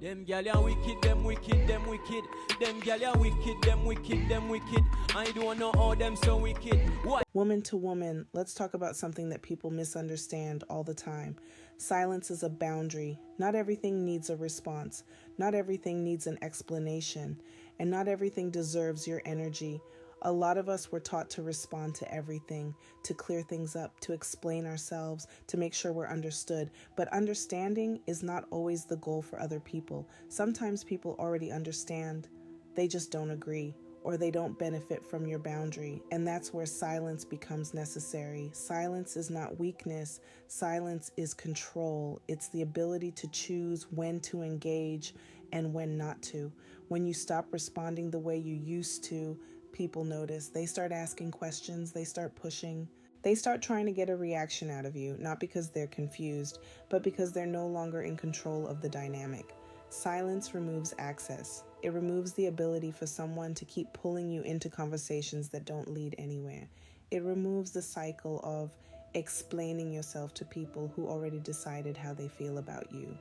Them gal ya wicked, them wicked, them wicked. Them gal ya wicked, them wicked, them wicked. I don't know how them so wicked. What? Woman to woman, let's talk about something that people misunderstand all the time. Silence is a boundary. Not everything needs a response. Not everything needs an explanation. And not everything deserves your energy. A lot of us were taught to respond to everything, to clear things up, to explain ourselves, to make sure we're understood. But understanding is not always the goal for other people. Sometimes people already understand. They just don't agree, or they don't benefit from your boundary. And that's where silence becomes necessary. Silence is not weakness. Silence is control. It's the ability to choose when to engage and when not to. When you stop responding the way you used to, people notice. They start asking questions. They start pushing. They start trying to get a reaction out of you, not because they're confused, but because they're no longer in control of the dynamic. Silence removes access. It removes the ability for someone to keep pulling you into conversations that don't lead anywhere. It removes the cycle of explaining yourself to people who already decided how they feel about you.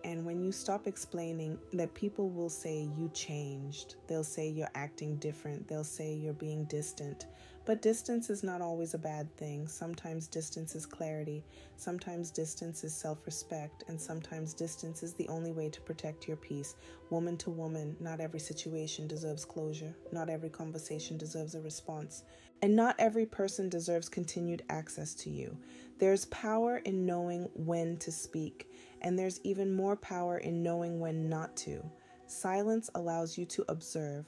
And when you stop explaining, that people will say you changed. They'll say you're acting different. They'll say you're being distant. But distance is not always a bad thing. Sometimes distance is clarity. Sometimes distance is self-respect. And sometimes distance is the only way to protect your peace. Woman to woman, not every situation deserves closure. Not every conversation deserves a response. And not every person deserves continued access to you. There's power in knowing when to speak. And there's even more power in knowing when not to. Silence allows you to observe.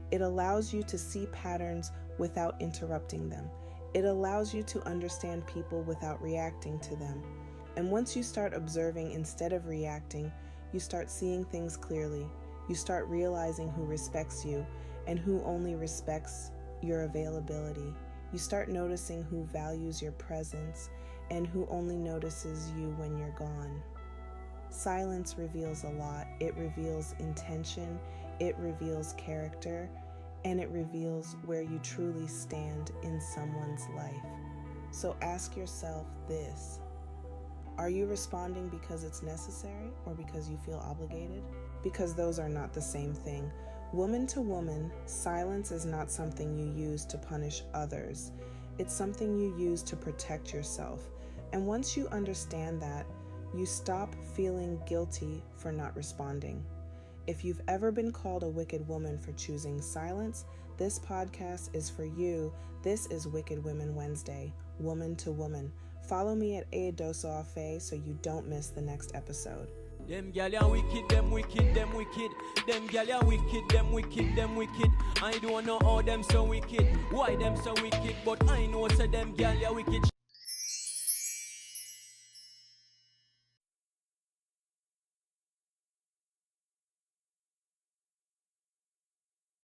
It allows you to see patterns without interrupting them. It allows you to understand people without reacting to them. And once you start observing instead of reacting, you start seeing things clearly. You start realizing who respects you and who only respects your availability. You start noticing who values your presence and who only notices you when you're gone. Silence reveals a lot. It reveals intention, it reveals character, and it reveals where you truly stand in someone's life. So ask yourself this: are you responding because it's necessary or because you feel obligated? Because those are not the same thing. Woman to woman, silence is not something you use to punish others. It's something you use to protect yourself. And once you understand that, you stop feeling guilty for not responding. If you've ever been called a wicked woman for choosing silence, this podcast is for you. This is Wicked Women Wednesday, woman to woman. Follow me at @ADosoAfe so you don't miss the next episode. Them gal ya wicked, them wicked, them wicked. Them gal ya wicked, them wicked, them wicked. I don't know how them so wicked. Why them so wicked, but I know so them gal ya wicked.